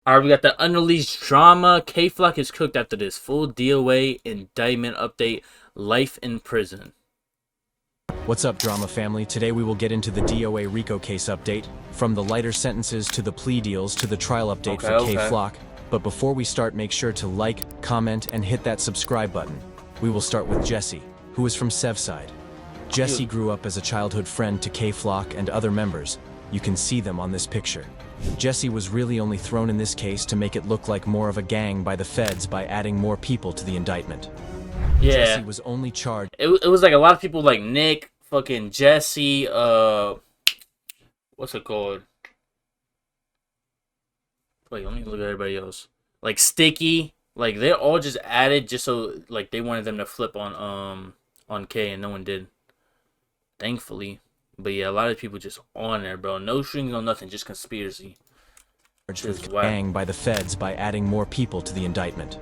Alright, we got the unreleased drama. K-Flock is cooked after this full DOA indictment update. Life in prison. What's up, drama family? Today we will get into the DOA RICO case update, from the lighter sentences to the plea deals to the trial update for K-Flock. But before we start, make sure to like, comment, and hit that subscribe button. We will start with Jesse, who is from Sevside. Jesse grew up as a childhood friend to K-Flock and other members. You can see them on this picture. Jesse was really only thrown in this case to make it look like more of a gang by the feds by adding more people to the indictment. Yeah. Jesse was only charged. It was like a lot of people like Nick, fucking Jesse, what's it called? Wait, let me look at everybody else. Like Sticky, like they're all just added just so like they wanted them to flip on K, and no one did. Thankfully. But yeah, a lot of people just on there, bro. No strings, no nothing, just conspiracy. Charged with gang by the feds by adding more people to the indictment.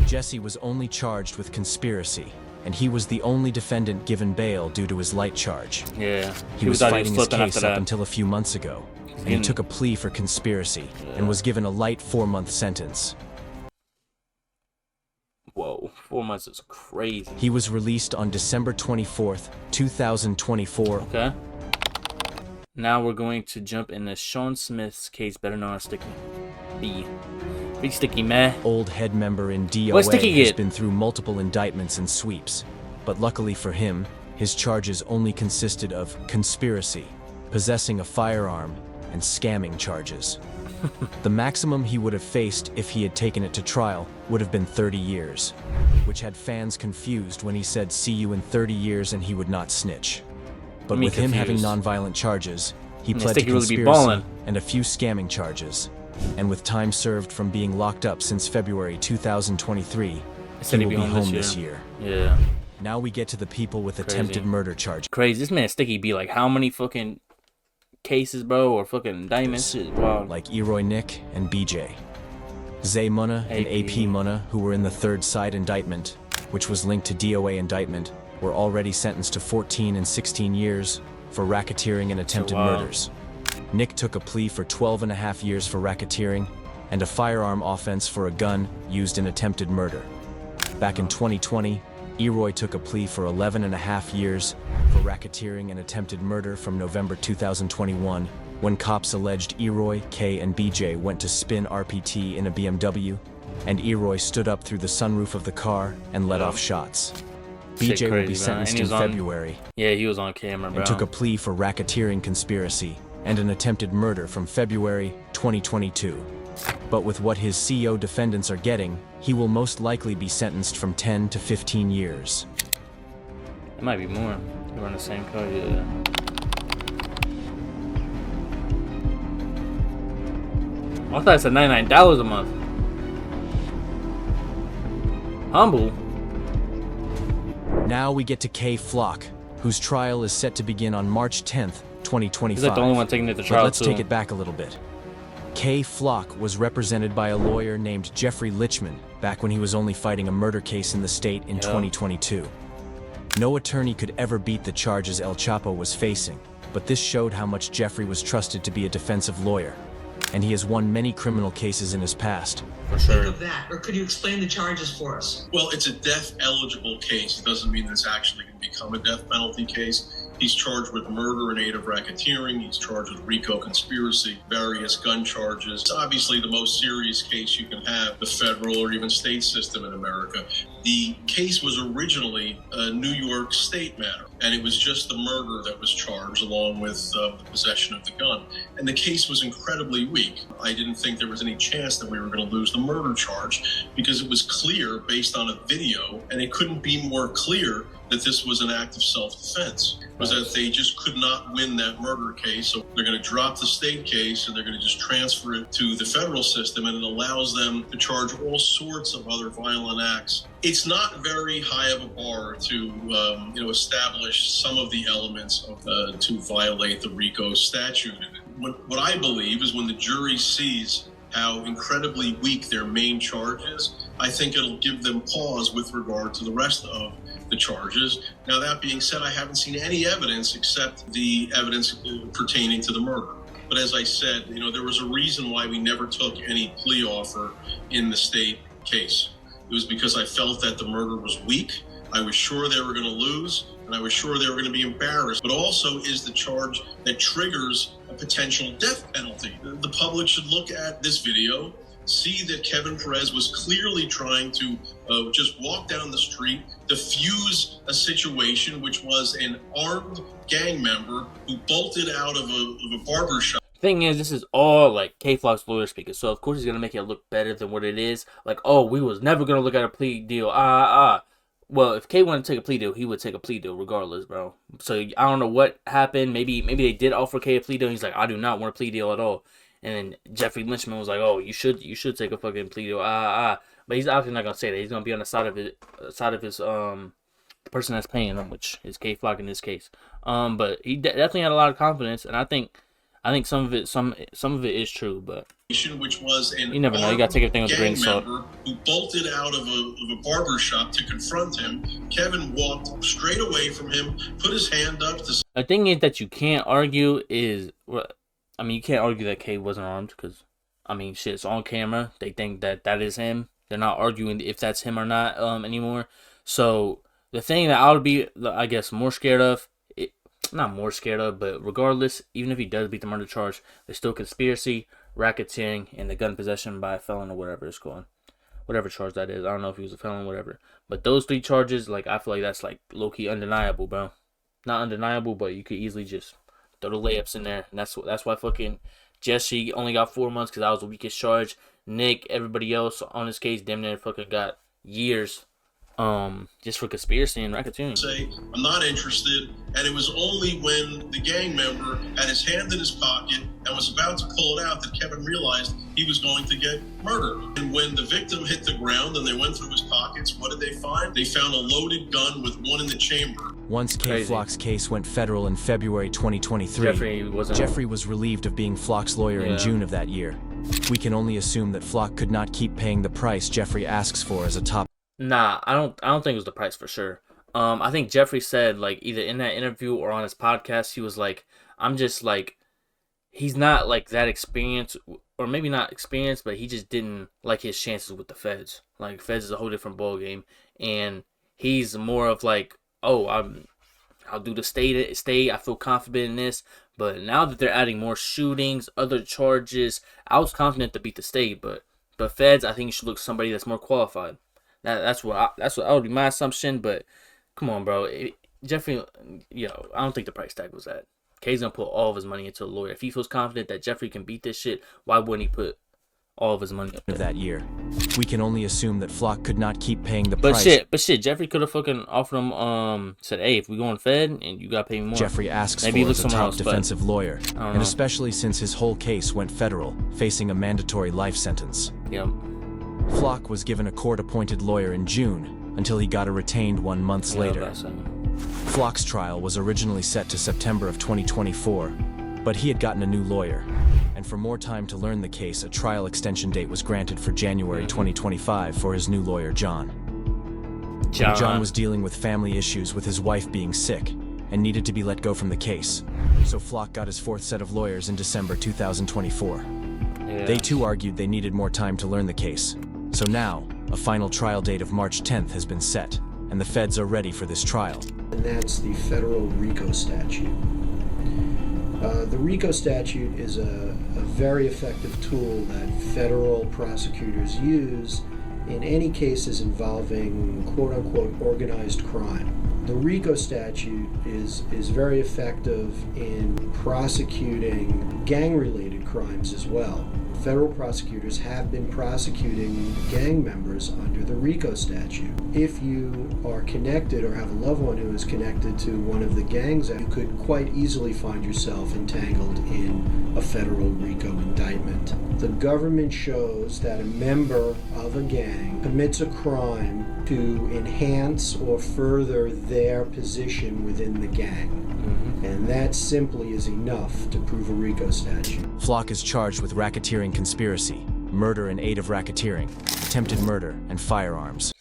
Jesse was only charged with conspiracy, and he was the only defendant given bail due to his light charge. Yeah. He was fighting his case up until a few months ago, and he took a plea for conspiracy and was given a light 4-month sentence. Whoa, 4 months is crazy. He was released on December 24th, 2024. Okay. Now we're going to jump into Sean Smith's case, better known as Sticky. Big Sticky, man. Old head member in DOA has been through multiple indictments and sweeps, but luckily for him, his charges only consisted of conspiracy, possessing a firearm, and scamming charges. The maximum he would have faced if he had taken it to trial would have been 30 years, which had fans confused when he said see you in 30 years and he would not snitch. But with him having non-violent charges, he pled to conspiracy and a few scamming charges. And with time served from being locked up since February 2023, he will be home this year. Yeah. Now we get to the people with attempted murder charges. Crazy. This man Sticky be like how many fucking cases, bro, or fucking indictments? Wow. Like Eroy Nick and BJ. Zay Munna and AP Munna, who were in the third side indictment, which was linked to DOA indictment, were already sentenced to 14 and 16 years for racketeering and attempted murders. Nick took a plea for 12.5 years for racketeering and a firearm offense for a gun used in attempted murder. Back in 2020, Eroy took a plea for 11.5 years for racketeering and attempted murder from November 2021, when cops alleged Eroy, K, and BJ went to spin RPT in a BMW, and Eroy stood up through the sunroof of the car and let off shots. BJ will be sentenced in February. Yeah, he was on camera, bro. And took a plea for racketeering conspiracy and an attempted murder from February 2022. But with what his co-defendants are getting, he will most likely be sentenced from 10 to 15 years. It might be more. We're on the same car, yeah. I thought it said $99 a month. Humble. Now we get to K-Flock, whose trial is set to begin on March 10th, 2025. He's like the only one taking it to trial, but let's take it back a little bit. K-Flock was represented by a lawyer named Jeffrey Lichman back when he was only fighting a murder case in the state in 2022. No attorney could ever beat the charges El Chapo was facing, but this showed how much Jeffrey was trusted to be a defensive lawyer, and he has won many criminal cases in his past. For sure. Of that, or could you explain the charges for us? Well, it's a death-eligible case. It doesn't mean that it's actually going to become a death penalty case. He's charged with murder and aid of racketeering. He's charged with RICO conspiracy, various gun charges. It's obviously the most serious case you can have, the federal or even state system in America. The case was originally a New York state matter, and it was just the murder that was charged along with the possession of the gun. And the case was incredibly weak. I didn't think there was any chance that we were going to lose the murder charge because it was clear based on a video, and it couldn't be more clear that this was an act of self-defense, was that they just could not win that murder case. So they're going to drop the state case and they're going to just transfer it to the federal system, and it allows them to charge all sorts of other violent acts. It's not very high of a bar to establish some of the elements of to violate the RICO statute. What I believe is when the jury sees how incredibly weak their main charge is, I think it'll give them pause with regard to the rest of the charges. Now, that being said, I haven't seen any evidence except the evidence pertaining to the murder. But as I said, there was a reason why we never took any plea offer in the state case. It was because I felt that the murder was weak. I was sure they were going to lose, and I was sure they were going to be embarrassed. But also is the charge that triggers a potential death penalty. The public should look at this video, see that Kevin Perez was clearly trying to just walk down the street, diffuse a situation, which was an armed gang member who bolted out of a barber shop. Thing is, this is all like K-Flock's lawyer speaking, so of course he's gonna make it look better than what it is. Like, oh, we was never gonna look at a plea deal. Well, if K wanted to take a plea deal, he would take a plea deal regardless, bro. So I don't know what happened. Maybe they did offer K a plea deal. He's like, I do not want a plea deal at all. And then Jeffrey Lynchman was like, oh, you should take a fucking plea deal. But he's obviously not gonna say that. He's gonna be on the side of his the person that's paying him, which is K-Flock in this case. But he definitely had a lot of confidence, and I think some of it is true, but which was an you never know. You gotta take everything with a grain of salt. Who bolted out of a barber shop to confront him. Kevin walked straight away from him, put his hand up. The thing is that you can't argue is, you can't argue that K wasn't armed because, shit, it's on camera. They think that is him. They're not arguing if that's him or not anymore. So the thing that I would be, I guess, more scared of. Not more scared of, but regardless, even if he does beat the murder charge, there's still conspiracy, racketeering, and the gun possession by a felon or whatever it's called. Whatever charge that is. I don't know if he was a felon or whatever. But those three charges, I feel like that's low-key undeniable, bro. Not undeniable, but you could easily just throw the layups in there. And that's why fucking Jesse only got 4 months because that was the weakest charge. Nick, everybody else on this case, damn near fucking got years. Just for conspiracy and racketeering. Say, I'm not interested, and it was only when the gang member had his hand in his pocket and was about to pull it out that Kevin realized he was going to get murdered. And when the victim hit the ground and they went through his pockets, what did they find? They found a loaded gun with one in the chamber. Once K-Flock's case went federal in February 2023, Jeffrey was relieved of being Flock's lawyer in June of that year. We can only assume that Flock could not keep paying the price Jeffrey asks for as a top. Nah, I don't think it was the price for sure. I think Jeffrey said, either in that interview or on his podcast, he was like, I'm just he's not that experienced, or maybe not experienced, but he just didn't like his chances with the feds. Feds is a whole different ballgame, and he's more of oh, I'll do the state. I feel confident in this, but now that they're adding more shootings, other charges, I was confident to beat the state, but feds, I think you should look for somebody that's more qualified. That's what would be my assumption, but come on, bro. Jeffrey, I don't think the price tag was that. K's gonna put all of his money into a lawyer. If he feels confident that Jeffrey can beat this shit, why wouldn't he put all of his money up there? That year, we can only assume that Flock could not keep paying the price. But shit, Jeffrey could have fucking offered him, said, hey, if we go on Fed and you gotta pay me more. Jeffrey asks for as a top defensive lawyer, and especially since his whole case went federal, facing a mandatory life sentence. Yep. Flock was given a court-appointed lawyer in June, until he got a retained 1 month later. Flock's trial was originally set to September of 2024, but he had gotten a new lawyer, and for more time to learn the case, a trial extension date was granted for January 2025 for his new lawyer, John. John was dealing with family issues with his wife being sick, and needed to be let go from the case, so Flock got his fourth set of lawyers in December 2024. They too argued they needed more time to learn the case. So now, a final trial date of March 10th has been set, and the feds are ready for this trial. And that's the federal RICO statute. The RICO statute is a very effective tool that federal prosecutors use in any cases involving quote-unquote organized crime. The RICO statute is very effective in prosecuting gang-related crimes as well. Federal prosecutors have been prosecuting gang members under the RICO statute. If you are connected or have a loved one who is connected to one of the gangs, you could quite easily find yourself entangled in a federal RICO indictment. The government shows that a member of a gang commits a crime to enhance or further their position within the gang. And that simply is enough to prove a RICO statute. Flock is charged with racketeering conspiracy, murder in aid of racketeering, attempted murder, and firearms.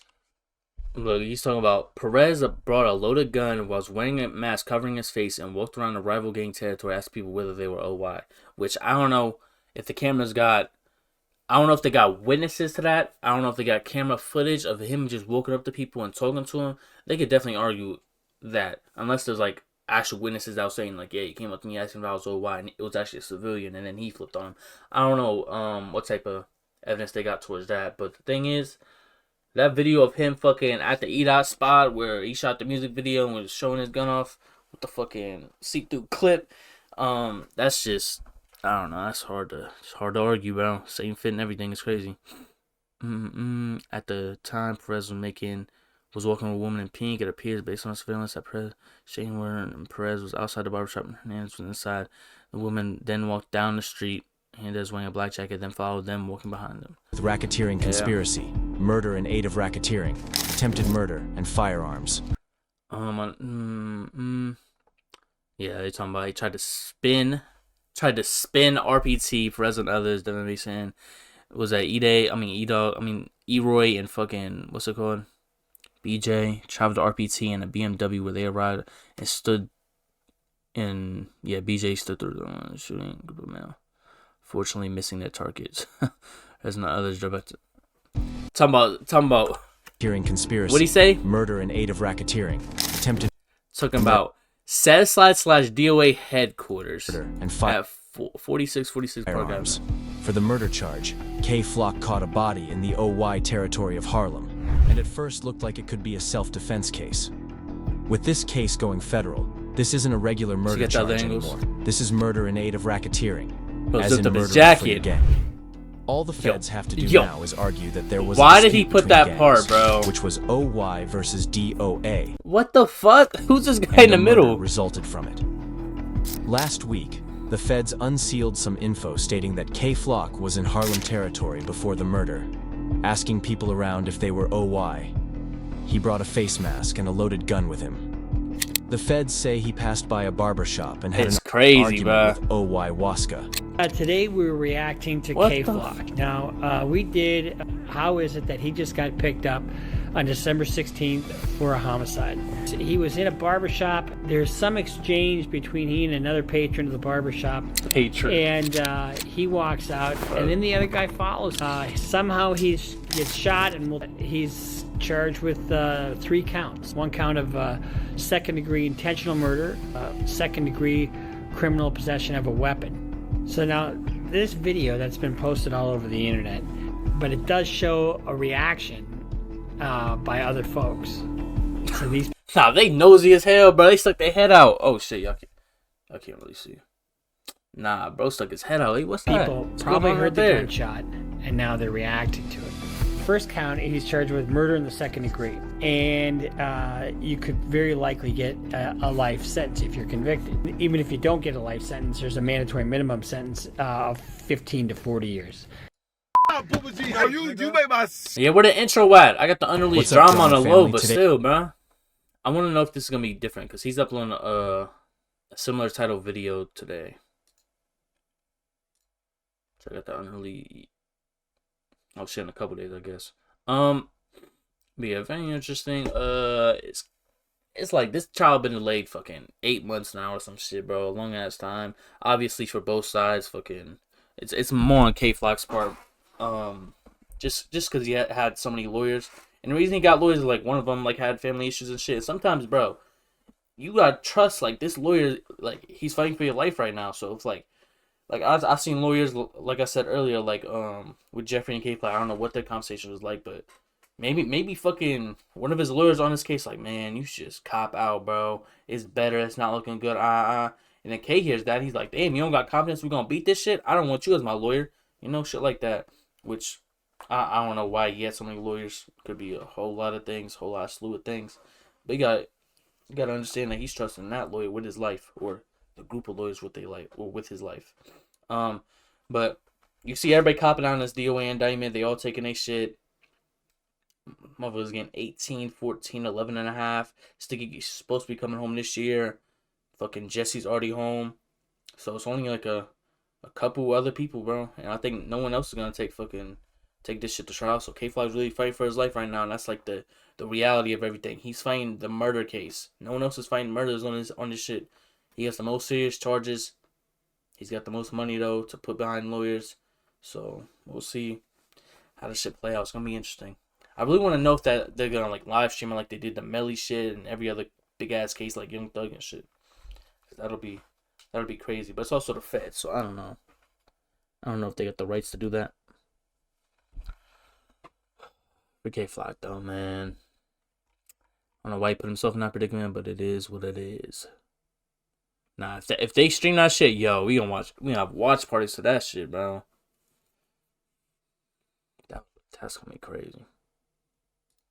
Look, he's talking about Perez brought a loaded gun while wearing a mask covering his face and walked around the rival gang territory, asking people whether they were OY. Which I don't know if the cameras got. I don't know if they got witnesses to that. I don't know if they got camera footage of him just walking up to people and talking to them. They could definitely argue that, unless there's like actual witnesses out saying like, yeah, he came up to me asking if I was OY and it was actually a civilian and then he flipped on him. I don't know what type of evidence they got towards that. But the thing is, that video of him fucking at the EDOT spot where he shot the music video and was showing his gun off with the fucking see-through clip, that's just, I don't know, that's hard to argue, bro. Same fit and everything is crazy. At the time, Perez was walking with a woman in pink. It appears, based on surveillance, that Shane Warren and Perez was outside the barbershop and Hernandez was inside. The woman then walked down the street. Hernandez wearing a black jacket, then followed them, walking behind them. With racketeering conspiracy, murder in aid of racketeering, attempted murder, and firearms. Yeah, they talking about he tried to spin RPT, Perez and others. Then they saying was that Eroy and fucking what's it called? BJ traveled to RPT in a BMW where they arrived and stood in. Yeah, BJ stood through the shooting group of male. Fortunately, missing their targets. As not others drove back to. Talking about. Racketeering conspiracy. What'd he say? Murder in aid of racketeering. Attempted. Talking about Satisfied / DOA headquarters. And at 46 firearms. For the murder charge, K Flock caught a body in the OY territory of Harlem, and at first looked like it could be a self-defense case. With this case going federal, this isn't a regular murder charge anymore. This is murder in aid of racketeering. As in murder for the gang. All the feds have to do now is argue that there was. Why did he put that part, bro? Which was OY versus DOA. What the fuck? Who's this guy in the middle? Resulted from it. Last week, the feds unsealed some info stating that K Flock was in Harlem territory before the murder, asking people around if they were OY. He brought a face mask and a loaded gun with him. The feds say he passed by a barbershop and had an argument with OY Waska. Today we were reacting to K Flock. Now, we did How Is It That He Just Got Picked Up on December 16th for a homicide. He was in a barbershop. There's some exchange between he and another patron of the barbershop. And he walks out, and then the other guy follows. Somehow he gets shot, and he's charged with 3 counts. 1 count of second-degree intentional murder, second-degrry criminal possession of a weapon. So now, this video that's been posted all over the internet, but it does show a reaction by other folks. So these nah, they nosy as hell, bro. They stuck their head out. Oh shit, y'all can't really see. Nah, bro stuck his head out. Hey, what's that? People probably heard the gunshot, and now they're reacting to it. First count, he's charged with murder in the second degree, and you could very likely get a life sentence if you're convicted. Even if you don't get a life sentence, there's a mandatory minimum sentence of 15 to 40 years. Yeah, where the intro at? I got the unreleased drama on the low, but still, bro. I want to know if this is gonna be different because he's uploading a similar title video today. So I got the unreleased. I'll shit in a couple days, I guess. But yeah, very interesting. It's like this trial been delayed fucking 8 months now or some shit, bro. A long ass time. Obviously for both sides, fucking. It's more on K Flock's part. Just because he had so many lawyers, and the reason he got lawyers is like one of them like had family issues and shit. Sometimes, bro, you gotta trust like this lawyer, like he's fighting for your life right now. So it's like I've seen lawyers, like I said earlier, like with Jeffrey and K Flock. I don't know what their conversation was like, but maybe fucking one of his lawyers on this case like, man, you should just cop out, bro. It's better. It's not looking good. And then K hears that, he's like, damn, you don't got confidence we gonna beat this shit? I don't want you as my lawyer. You know, shit like that. Which I don't know why he had so many lawyers. Could be a whole lot of things, whole lot of slew of things. But you gotta understand that he's trusting that lawyer with his life, or the group of lawyers with their life, or with his life. But you see everybody copping out on this DOA indictment. They all taking their shit. Motherfuckers getting 18, 14, 11 and a half. Sticky's supposed to be coming home this year. Fucking Jesse's already home. So it's only like a couple other people, bro. And I think no one else is gonna take take this shit to trial. So K-Flog's really fighting for his life right now, and that's like the reality of everything. He's fighting the murder case. No one else is fighting murders on this shit. He has the most serious charges. He's got the most money though to put behind lawyers. So we'll see how this shit play out. It's gonna be interesting. I really want to know if that they're gonna like live stream it like they did the Melly shit and every other big ass case like Young Thug and shit. That'll be crazy. But it's also the Fed, so I don't know. I don't know if they got the rights to do that. For K-Flock though, man. I don't know why he put himself in that predicament, but it is what it is. Nah, if they stream that shit, yo, we gonna have watch parties to that shit, bro. That's gonna be crazy.